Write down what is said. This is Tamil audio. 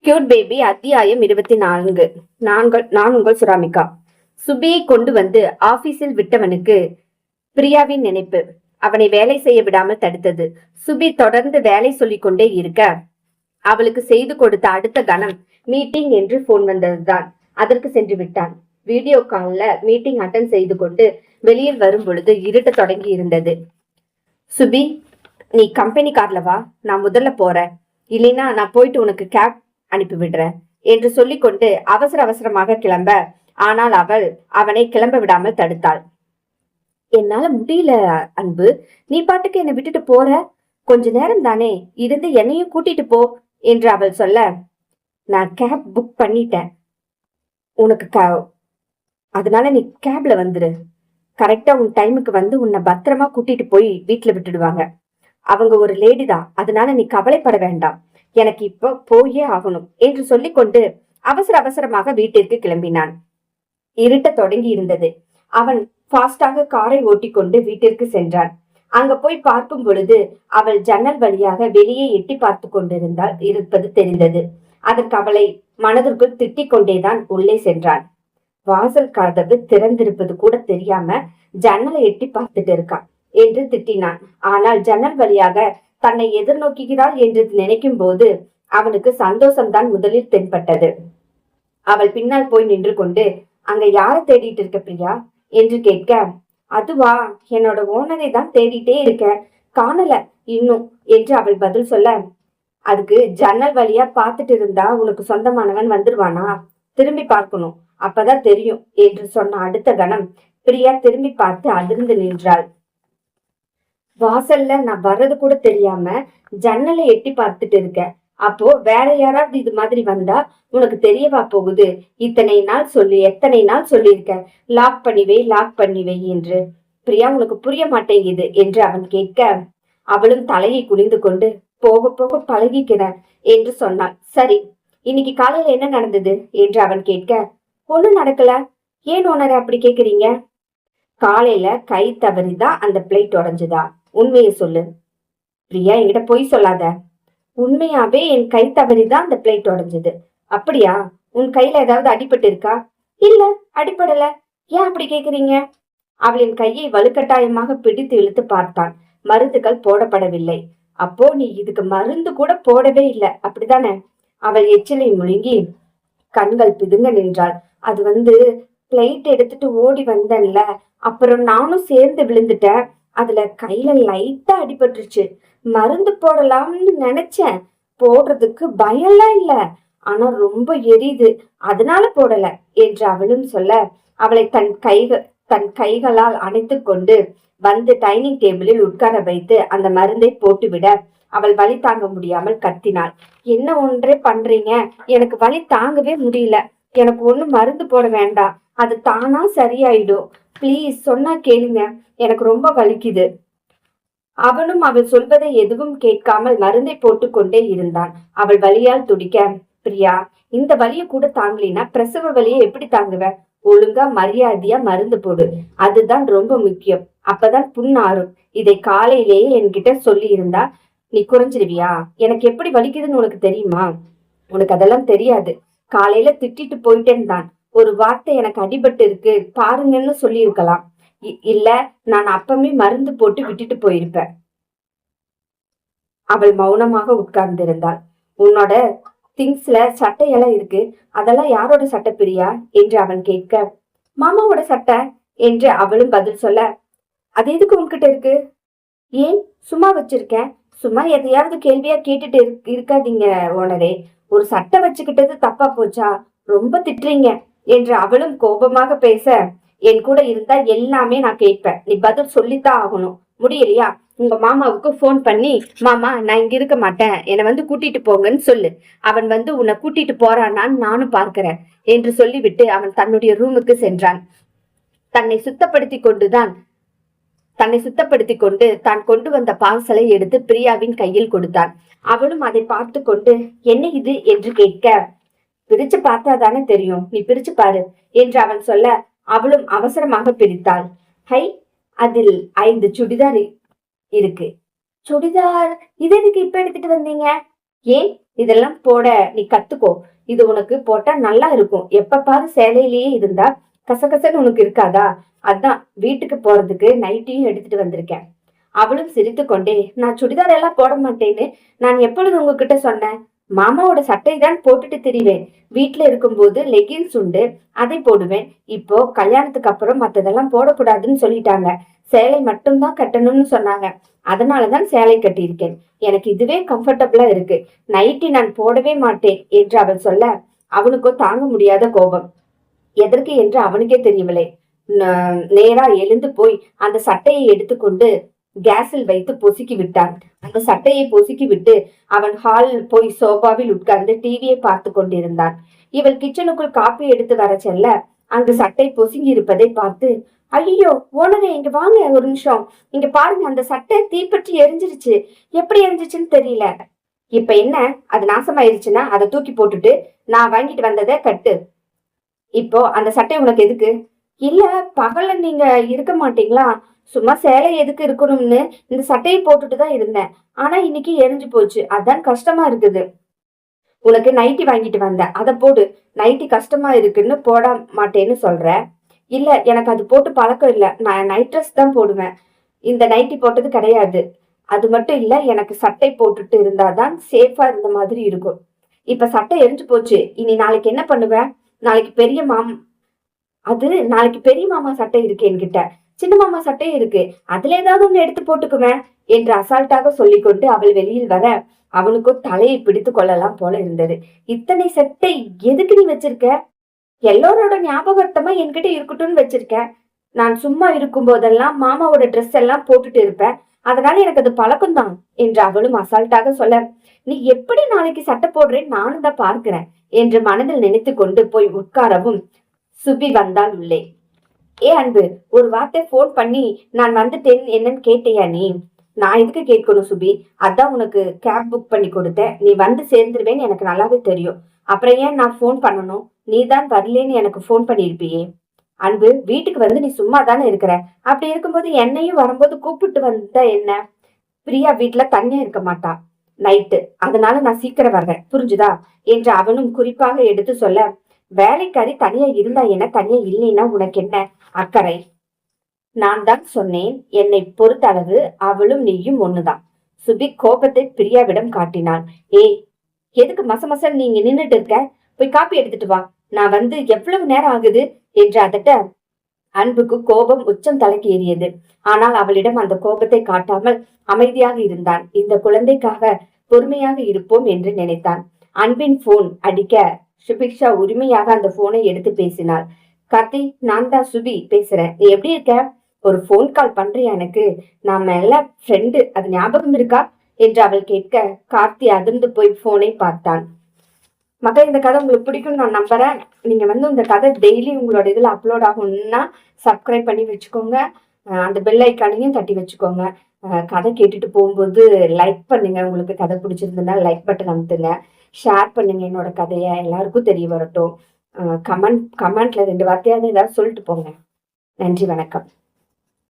கியூட் பேபி அத்தியாயம் 24. நான் உங்கள் சுராமிகா. சுபியை கொண்டு வந்து ஆபீஸில் விட்டவனுக்கு பிரியாவின் நினைப்பு அவனை வேலை செய்ய விடாமல் தடுத்தது. சுபி தொடர்ந்து வேலை சொல்லிக் கொண்டே இருக்க அவளுக்கு செய்து கொடுத்த அடுத்த கணம் மீட்டிங் என்று போன் வந்ததுதான். அதற்கு சென்று விட்டான். வீடியோ கால்ல மீட்டிங் அட்டன் செய்து கொண்டு வெளியில் வரும் பொழுது இருட்ட தொடங்கி இருந்தது. சுபி, நீ கம்பெனி கார்ல வா, நான் முதல்ல போறேன், இல்லைன்னா நான் போயிட்டு உனக்கு கேப் அனுப்பி விடுறேன் என்று சொல்லிக்கொண்டு அவசர அவசரமாக கிளம்ப, ஆனால் அவள் அவனை கிளம்ப விடாமல் தடுத்தாள். என்னால முடியல அன்பு, நீ பாட்டுக்கு என்னை விட்டுட்டு போற, கொஞ்ச நேரம் தானே இருந்து என்னையும் கூட்டிட்டு போ என்று அவள் சொல்ல, நான் கேப் புக் பண்ணிட்டேன் உனக்கு, அதனால நீ கேப்ல வந்துரு, கரெக்டா உன் டைமுக்கு வந்து உன்னை பத்திரமா கூட்டிட்டு போய் வீட்டுல விட்டுடுவாங்க. அவங்க ஒரு லேடி தான், அதனால நீ கவலைப்பட வேண்டாம், எனக்கு இப்போ போயே ஆகணும் என்று சொல்லிக்கொண்டு அவசர அவசரமாக வீட்டிற்கு கிளம்பினான். இருட்ட தொடங்கி இருந்தது. அவன் ஃபாஸ்டாக காரை ஓட்டிக்கொண்டு வீட்டிற்கு சென்றான். அங்க போய் பார்க்கும் பொழுது அவள் ஜன்னல் வழியாக வெளியே எட்டி பார்த்து கொண்டிருந்தால் இருப்பது தெரிந்தது. அதற்கு அவளை மனதிற்குள் திட்டிக் கொண்டேதான் உள்ளே சென்றான். வாசல் கதவு திறந்திருப்பது கூட தெரியாம ஜன்னலை எட்டி பார்த்துட்டு இருக்கான் என்று திட்டினான். ஆனால் ஜன்னல் வழியாக தன்னை எதிர்நோக்குகிறாள் என்று நினைக்கும் போது அவனுக்கு சந்தோஷம்தான் முதலில் தென்பட்டது. அவள் பின்னால் போய் நின்று கொண்டு, அங்க யார தேடிட்டு இருக்க பிரியா என்று கேட்க, அதுவா, என்னோட ஓனரை தான் தேடிட்டே இருக்க, காணல இன்னும் என்று அவள் பதில் சொல்ல, அதுக்கு ஜன்னல் வழியா பார்த்துட்டு இருந்தா உனக்கு சொந்தமானவன் வந்துருவானா, திரும்பி பார்க்கணும், அப்பதான் தெரியும் என்று சொன்ன அடுத்த கணம் பிரியா திரும்பி பார்த்து அதிர்ந்து நின்றாள். வாசல்ல நான் வர்றது கூட தெரியாம ஜன்னலை எட்டி பார்த்துட்டு இருக்க, அப்போ வேற யாராவது இது மாதிரி வந்தா உனக்கு தெரியவா போகுது? எத்தனை நாள் சொல்லியிருக்க, லாக் பண்ணிவை என்று. பிரியா, உனக்கு புரிய மாட்டேங்குது என்று அவன் கேட்க, அவளும் தலையை குனிந்து கொண்டு, போக போக பழகிக்கிறேன் என்று சொன்னாள். சரி, இன்னைக்கு காலையில என்ன நடந்தது என்று அவன் கேட்க, ஒண்ணும் நடக்கல. ஏன் ஓனரை அப்படி கேக்குறீங்க? காலையில கை தவறிதான் அந்த பிளேட் உடைஞ்சுதா? உண்மையை சொல்லு. பிரியா, என்கிட்ட பொய் சொல்லாத. உண்மையாவே என் கை தவறிதான் அந்த பிளேட் உடைஞ்சது. அப்படியா? உன் கையில ஏதாவது அடிபட்டு இருக்கா? இல்ல, அடிபடல. ஏன் அப்படி கேக்குறீங்க? அவளின் கையை வலுக்கட்டாயமாக பிடித்து இழுத்து பார்த்தான். மருந்துகள் போடப்படவில்லை. அப்போ நீ இதுக்கு மருந்து கூட போடவே இல்லை, அப்படித்தானே? அவள் எச்சிலை முழுங்கி கண்கள் பிதுங்க நின்றாள். அது பிளேட் எடுத்துட்டு ஓடி வந்தேன்ல, அப்புறம் நானும் சேர்ந்து விழுந்துட்டேன், அதுல கையில லைட்டா அடிபட்டுருச்சு, மருந்து போடலாம்னு நினைச்சேன், போடுறதுக்கு பயம்லாம் இல்ல, ஆனா ரொம்ப எரியுது, அதனால போடல என்று அவளும் சொல்ல, அவளை தன் கைகளால் அணைத்து கொண்டு வந்து டைனிங் டேபிளில் உட்கார வைத்து அந்த மருந்தை போட்டுவிட அவள் வலி தாங்க முடியாமல் கத்தினாள். என்ன ஒன்றே பண்றீங்க, எனக்கு வலி தாங்கவே முடியல, எனக்கு ஒண்ணும் மருந்து போட வேண்டாம், அது தானா சரியாயிடும், பிளீஸ் சொன்னா கேளுங்க, எனக்கு ரொம்ப வலிக்குது. அவனும் அவள் சொல்வதை எதுவும் கேட்காமல் மருந்தை போட்டு கொண்டே இருந்தான். அவள் வலியால் துடிக்க, பிரியா, இந்த வலிய கூட தாங்கலினா பிரசவ வலியை எப்படி தாங்குவ? ஒழுங்கா மரியாதையா மருந்து போடு, அதுதான் ரொம்ப முக்கியம், அப்பதான் புண்ணாரும். இதை காலையிலேயே என்கிட்ட சொல்லி இருந்தா நீ குறைஞ்சிருவியா? எனக்கு எப்படி வலிக்குதுன்னு உனக்கு தெரியுமா? உனக்கு அதெல்லாம் தெரியாது. காலையில திட்டிட்டு போயிட்டேன்னு தான், ஒரு வார்த்தை எனக்கு அடிபட்டு இருக்கு பாருங்கன்னு சொல்லி இருக்கலாம், இல்ல நான் அப்பமே மருந்து போட்டு விட்டுட்டு போயிருப்பேன். அவள் மௌனமாக உட்கார்ந்திருந்தாள். உன்னோட திங்ஸ்ல சட்டையெல்லாம் இருக்கு, அதெல்லாம் யாரோட சட்டை பிரியா என்று அவன் கேட்க, மாமாவோட சட்டை என்று அவளும் பதில் சொல்ல, அது எதுக்கு உன்கிட்ட இருக்கு? ஏன், சும்மா வச்சிருக்கேன். சும்மா எதையாவது கேள்வியா கேட்டுட்டு இருக்காதீங்க ஓனரே, ஒரு சட்டை வச்சுக்கிட்டது தப்பா போச்சா? ரொம்ப திட்டுறீங்க என்று அவளும் கோபமாக பேச, என் கூட இருந்தா எல்லாமே நான் கேட்பேன், நீ பதில் சொல்லித்தான் ஆகணும். முடியலையா? உங்க மாமாவுக்கு போன் பண்ணி, மாமா நான் இங்க இருக்க மாட்டேன், என்னை கூட்டிட்டு போங்கன்னு சொல்லு, அவன் உன்னை கூட்டிட்டு போறானான்னு நானும் பார்க்கிறேன் என்று சொல்லிவிட்டு அவன் தன்னுடைய ரூமுக்கு சென்றான். தன்னை சுத்தப்படுத்தி கொண்டு தான் கொண்டு வந்த பார்சலை எடுத்து பிரியாவின் கையில் கொடுத்தான். அவளும் அதை பார்த்து கொண்டு, என்ன இது என்று கேட்க, பிரிச்சு பார்த்தா தானே தெரியும், நீ பிரிச்சு பாரு என்று அவன் சொல்ல, அவளும் அவசரமாக பிரித்தாள். ஹை, அதில் 5 சுடிதார் இருக்கு. சுடிதார்? இது எதுக்கு இப்ப எடுத்துட்டு வந்தீங்க? ஏன் இதெல்லாம் போட நீ கத்துக்கோ. இது உனக்கு போட்டா நல்லா இருக்கும். எப்ப பாரு சேலையிலேயே இருந்தா கசகசன்னு உனக்கு இருக்காதா? அதான் வீட்டுக்கு போறதுக்கு நைட்டியும் எடுத்துட்டு வந்திருக்கேன். அவளும் சிரித்து கொண்டே, நான் சுடிதார் எல்லாம் போட மாட்டேன்னு நான் எப்பொழுது உங்ககிட்ட சொன்னேன்? மாமாவோட சட்டை தான் போட்டுட்டு திரிவேன். வீட்டுல இருக்கும்போது லெகின்ஸ் உண்டு, அதை போடுவேன். இப்போ கல்யாணத்துக்கு அப்புறம் மத்ததெல்லாம் போடக்கூடாதுன்னு சொல்லிட்டாங்க. சேலை மட்டும்தான் கட்டணும்னு சொன்னாங்க. அதனாலதான் சேலை கட்டியிருக்கேன். எனக்கு இதுவே கம்ஃபர்டபுளா இருக்கு. நைட்டி நான் போடவே மாட்டேன் என்று அவள் சொல்ல, அவனுக்கோ தாங்க முடியாத கோபம். எதற்கு என்று அவனுக்கே தெரியவில்லை. நேரா எழுந்து போய் அந்த சட்டையை எடுத்துக்கொண்டு கேஸில் வைத்து பொசுக்கி விட்டான். அந்த சட்டையை பொசுக்கி விட்டு அவன் ஹாலில் போய் சோபாவில் உட்கார்ந்து டிவியை பார்த்து கொண்டிருந்தான். இவள் கிச்சனுக்குள் காப்பி எடுத்து வர செல்ல அங்கு சட்டை பொசுங்கி இருப்பதை பார்த்து, ஐயோ ஓனரே இங்க வாங்க ஒரு நிமிஷம், இங்க பாருங்க அந்த சட்டை தீப்பற்றி எரிஞ்சிருச்சு. எப்படி எரிஞ்சிச்சுன்னு தெரியல. இப்ப என்ன, அது நாசமாயிருச்சுன்னா அதை தூக்கி போட்டுட்டு நான் வாங்கிட்டு வந்ததை கட்டு. இப்போ அந்த சட்டை உனக்கு எதுக்கு? இல்ல, பகல்ல நீங்க இருக்க மாட்டீங்களா, சும்மா சேலை எதுக்கு இருக்கணும்னு இந்த சட்டையை போட்டுட்டு தான் இருந்தேன். ஆனா இன்னைக்கு எரிஞ்சு போச்சு, அதான் கஷ்டமா இருக்குது. உனக்கு நைட்டி வாங்கிட்டு வந்த, அதை போடு. நைட்டி கஷ்டமா இருக்குன்னு போட மாட்டேன்னு சொல்ற. இல்ல, எனக்கு அது போட்டு பழக்கம் இல்ல, நான் நைட் ட்ரெஸ் தான் போடுவேன். இந்த நைட்டி போட்டது கிடையாது. அது மட்டும் இல்ல, எனக்கு சட்டை போட்டுட்டு இருந்தாதான் சேஃபா இருந்த மாதிரி இருக்கும். இப்ப சட்டை எரிஞ்சு போச்சு, இனி நாளைக்கு என்ன பண்ணுவ? நாளைக்கு பெரிய மாமா சட்டை இருக்கு என்கிட்ட, சின்ன மாமா சட்டை இருக்கு, அதுல ஏதாவது ஒண்ணு எடுத்து போட்டுக்குவேன் என்று அசால்ட்டாக சொல்லிக்கொண்டு அவள் வெளியில் வர அவனுக்கும் தலையை பிடித்து கொள்ளலாம் போல இருந்தது. இத்தனை சட்டை எதுக்கு நீ வச்சிருக்க? எல்லோரோட ஞாபகார்த்தமா என்கிட்ட இருக்கட்டும்னு வச்சிருக்க. நான் சும்மா இருக்கும் போதெல்லாம் மாமாவோட ட்ரெஸ் எல்லாம் போட்டுட்டு இருப்பேன், அதனால எனக்கு அது பழக்கம்தான் என்று அவளும் அசால்ட்டாக சொல்ல, நீ எப்படி நாளைக்கு சட்டை போடுறேன்னு நானும் தான் பார்க்கிறேன் என்று மனதில் நினைத்து கொண்டு போய் உட்காரவும் சுபி வந்தாள் உள்ளே. ஏ அன்பு, ஒரு வார்த்தை போன் பண்ணி நான் வந்துட்டேன் என்னன்னு கேட்டியா நீ? நான் எதுக்கு கேட்கணும் சுபி? அதான் உனக்கு கேப் புக் பண்ணி கொடுத்தேன், நீ வந்து சேர்ந்துருவேன்னு எனக்கு நல்லாவே தெரியும். அப்புறம் ஏன் நான் போன் பண்ணணும்? நீ தான் வரலேன்னு எனக்கு போன் பண்ணிருப்பியே. அன்பு, வீட்டுக்கு வந்து நீ சும்மா தானே இருக்கிற, அப்படி இருக்கும்போது என்னையும் வரும்போது கூப்பிட்டு வந்த என்ன? பிரியா வீட்டுல தனியா இருக்க மாட்டா நைட்டு, அதனால நான் சீக்கிரம் வர்றேன், புரிஞ்சுதா என்று அவனும் குறிப்பாக எடுத்து சொல்ல, வேலைக்காரி தனியா இருந்தா என்ன, தனியா இல்லைன்னா உனக்கு என்ன அக்கறை? நான் தான் சொன்னேன், என்னை பொறுத்த அளவு அவளும் நீயும் ஒண்ணுதான். சுபி கோபத்தை பிரியாவிடம் காட்டினாள். ஏய், எதுக்கு மசமசன் நீங்க நின்னுட்டு இருக்க? போய் காப்பி எடுத்துட்டு வா, நான் வந்து எவ்வளவு நேரம் ஆகுது என்று அதட்ட அன்புக்கு கோபம் உச்சம் தலைக்கு ஏறியது. ஆனால் அவளிடம் அந்த கோபத்தை காட்டாமல் அமைதியாக இருந்தான். இந்த குழந்தைக்காக பொறுமையாக இருப்போம் என்று நினைத்தான். அன்பின் போன் அடிக்க சுபிக்ஷா உரிமையாக அந்த போனை எடுத்து பேசினாள். கார்த்தி, நான் தான் சுபி பேசுறேன், நீ எப்படி இருக்க? ஒரு போன் கால் பண்றியா எனக்கு? நாம எல்லாம் ஃப்ரெண்டு, அது ஞாபகம் இருக்கா என்று அவள் கேட்க கார்த்தி அதிர்ந்து போய் போனை பார்த்தான். மகள், இந்த கதை உங்களுக்கு பிடிக்கும்னு நான் நம்புறேன். நீங்க வந்து இந்த கதை டெய்லி உங்களோட இதுல அப்லோட் ஆகணும்னா சப்ஸ்கிரைப் பண்ணி வச்சுக்கோங்க, அந்த பெல் ஐக்கானையும் தட்டி வச்சுக்கோங்க. கதை கேட்டுட்டு போகும்போது லைக் பண்ணுங்க, உங்களுக்கு கதை பிடிச்சிருந்ததுன்னா லைக் பட்டன் அமுத்துங்க. ஷேர் பண்ணுங்க, என்னோட கதையை எல்லாருக்கும் தெரிய வரட்டும். கமெண்ட்ல 2 வார்த்தையாவது ஏதாவது சொல்லிட்டு போங்க. நன்றி, வணக்கம்.